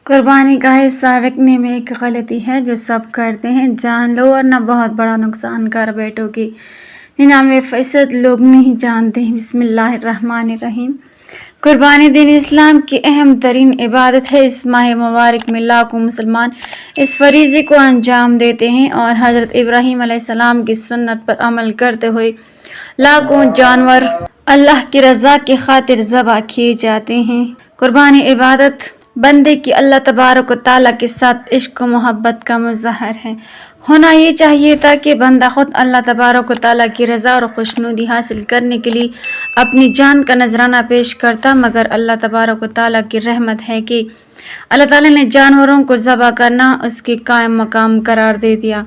قربانی کا حصہ رکھنے میں ایک غلطی ہے جو سب کرتے ہیں۔ جان لو ورنہ بہت بڑا نقصان کر بیٹھو گے۔ 99% لوگ نہیں جانتے ہیں۔ بسم اللہ الرحمن الرحیم۔ قربانی دین اسلام کی اہم ترین عبادت ہے۔ اس ماہ مبارک میں لاکھوں مسلمان اس فریضے کو انجام دیتے ہیں اور حضرت ابراہیم علیہ السلام کی سنت پر عمل کرتے ہوئے لاکھوں جانور اللہ کی رضا کی خاطر ذبح کیے جاتے ہیں۔ قربانی عبادت بندے کی اللہ تبارک و تعالیٰ کے ساتھ عشق و محبت کا مظہر ہے۔ ہونا یہ چاہیے تھا کہ بندہ خود اللہ تبارک و تعالیٰ کی رضا اور خوشنودی حاصل کرنے کے لیے اپنی جان کا نذرانہ پیش کرتا، مگر اللہ تبارک و تعالیٰ کی رحمت ہے کہ اللہ تعالیٰ نے جانوروں کو ذبح کرنا اس کے قائم مقام قرار دے دیا،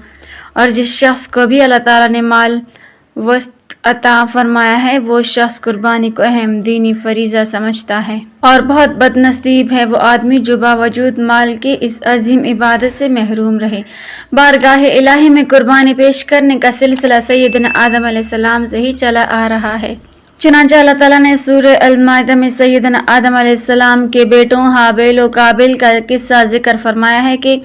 اور جس شخص کو بھی اللہ تعالیٰ نے مال وسط عطا فرمایا ہے وہ شخص قربانی کو اہم دینی فریضہ سمجھتا ہے، اور بہت بد نصیب ہے وہ آدمی جو باوجود مال کے اس عظیم عبادت سے محروم رہے۔ بارگاہ الہی میں قربانی پیش کرنے کا سلسلہ سیدنا آدم علیہ السلام سے ہی چلا آ رہا ہے۔ چنانچہ اللہ تعالیٰ نے سورہ المائدہ میں سیدنا آدم علیہ السلام کے بیٹوں حابیل و قابیل کا قصہ ذکر فرمایا ہے کہ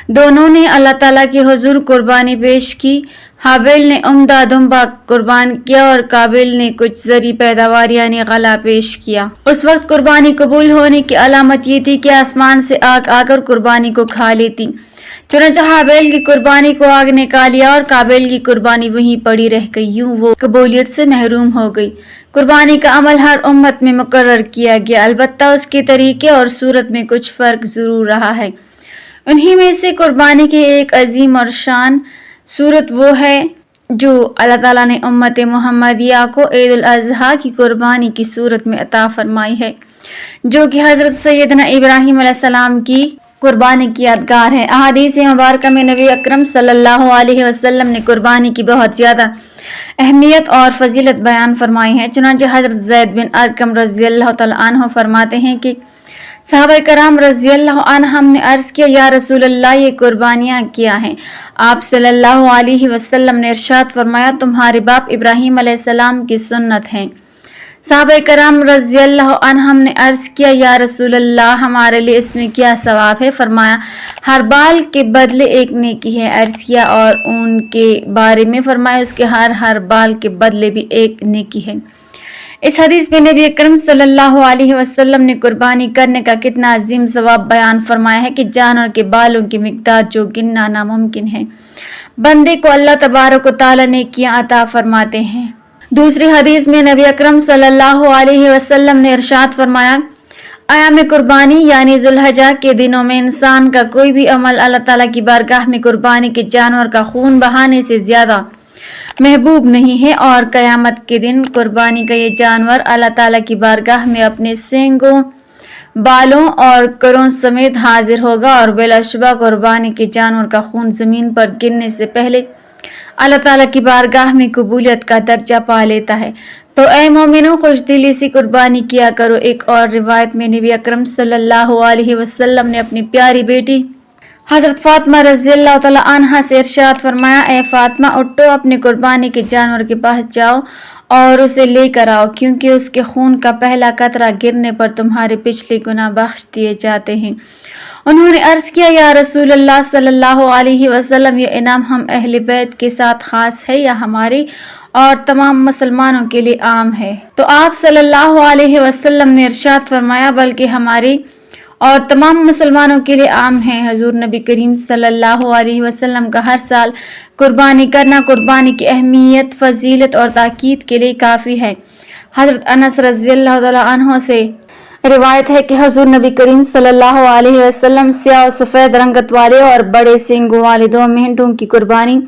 دونوں نے اللہ تعالیٰ کے حضور قربانی پیش کی۔ حابیل نے عمدہ دمبا قربان کیا اور قابیل نے کچھ زرعی پیداوار یعنی غلہ پیش کیا۔ اس وقت قربانی قبول ہونے کی علامت یہ تھی کہ آسمان سے آگ آ کر قربانی کو کھا لیتی۔ چنانچہ حابیل کی قربانی کو آگ نے کھا لیا اور قابیل کی قربانی وہیں پڑی رہ گئی، یوں وہ قبولیت سے محروم ہو گئی۔ قربانی کا عمل ہر امت میں مقرر کیا گیا، البتہ اس کے طریقے اور صورت میں کچھ فرق ضرور رہا ہے۔ انہی میں سے قربانی کی ایک عظیم اور شان صورت وہ ہے جو اللہ تعالیٰ نے امت محمدیہ کو عید الاضحیٰ کی قربانی کی صورت میں عطا فرمائی ہے، جو کہ حضرت سیدنا ابراہیم علیہ السلام کی قربانی کی یادگار ہے۔ احادیث مبارکہ میں نبی اکرم صلی اللہ علیہ وسلم نے قربانی کی بہت زیادہ اہمیت اور فضیلت بیان فرمائی ہے۔ چنانچہ حضرت زید بن ارقم رضی اللہ تعالیٰ عنہ فرماتے ہیں کہ صحابہ کرام رضی اللہ عنہم نے عرض کیا، یا رسول اللہ یہ قربانیاں کیا ہیں؟ آپ صلی اللہ علیہ وسلم نے ارشاد فرمایا، تمہارے باپ ابراہیم علیہ السلام کی سنت ہیں۔ صحابہ کرام رضی اللہ عنہم نے عرض کیا، یا رسول اللہ ہمارے لیے اس میں کیا ثواب ہے؟ فرمایا، ہر بال کے بدلے ایک نیکی ہے۔ عرض کیا اور اون کے بارے میں؟ فرمایا، اس کے ہر بال کے بدلے بھی ایک نیکی ہے۔ اس حدیث میں نبی اکرم صلی اللہ علیہ وسلم نے قربانی کرنے کا کتنا عظیم ثواب بیان فرمایا ہے کہ جانور کے بالوں کی مقدار جو گننا ناممکن ہے، بندے کو اللہ تبارک و تعالیٰ نے کیا عطا فرماتے ہیں۔ دوسری حدیث میں نبی اکرم صلی اللہ علیہ وسلم نے ارشاد فرمایا، ایام قربانی یعنی ذوالحجہ کے دنوں میں انسان کا کوئی بھی عمل اللہ تعالیٰ کی بارگاہ میں قربانی کے جانور کا خون بہانے سے زیادہ محبوب نہیں ہے، اور قیامت کے دن قربانی کا یہ جانور اللہ تعالیٰ کی بارگاہ میں اپنے سینگوں، بالوں اور کروں سمیت حاضر ہوگا، اور بلا شبہ قربانی کے جانور کا خون زمین پر گرنے سے پہلے اللہ تعالیٰ کی بارگاہ میں قبولیت کا درجہ پا لیتا ہے۔ تو اے مومنوں، خوش دلی سے قربانی کیا کرو۔ ایک اور روایت میں نبی اکرم صلی اللہ علیہ وسلم نے اپنی پیاری بیٹی حضرت فاطمہ رضی اللہ تعالیٰ عنہا سے ارشاد فرمایا، اے فاطمہ اٹھو، اپنے قربانی کے جانور کے پاس جاؤ اور اسے لے کر آؤ، کیونکہ اس کے خون کا پہلا قطرہ گرنے پر تمہارے پچھلے گناہ بخش دیے جاتے ہیں۔ انہوں نے عرض کیا، یا رسول اللہ صلی اللہ علیہ وسلم یہ انعام ہم اہل بیت کے ساتھ خاص ہے یا ہمارے اور تمام مسلمانوں کے لیے عام ہے؟ تو آپ صلی اللہ علیہ وسلم نے ارشاد فرمایا، بلکہ ہمارے اور تمام مسلمانوں کے لیے عام ہے۔ حضور نبی کریم صلی اللہ علیہ وسلم کا ہر سال قربانی کرنا قربانی کی اہمیت، فضیلت اور تاکید کے لیے کافی ہے۔ حضرت انس رضی اللہ تعالیٰ عنہ سے روایت ہے کہ حضور نبی کریم صلی اللہ علیہ وسلم سیاہ و سفید رنگت والے اور بڑے سینگوں والے 2 مینڈوں کی قربانی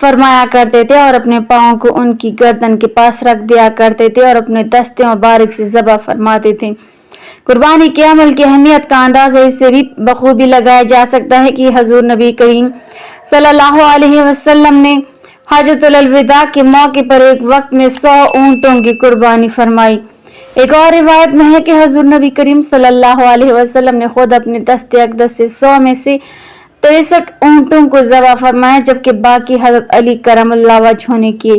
فرمایا کرتے تھے، اور اپنے پاؤں کو ان کی گردن کے پاس رکھ دیا کرتے تھے اور اپنے دستے مبارک سے ذبح فرماتے تھے۔ قربانی کے عمل کی اہمیت کا اندازہ اس سے بھی بخوبی لگایا جا سکتا ہے کہ حضور نبی کریم صلی اللہ علیہ وسلم نے حجۃ الوداع کے موقع پر ایک وقت میں 100 اونٹوں کی قربانی فرمائی۔ ایک اور روایت میں ہے کہ حضور نبی کریم صلی اللہ علیہ وسلم نے خود اپنے دست اقدس سے 100 میں سے 63 اونٹوں کو ذبح فرمایا، جبکہ باقی حضرت علی کرم اللہ وجہہ نے کیے۔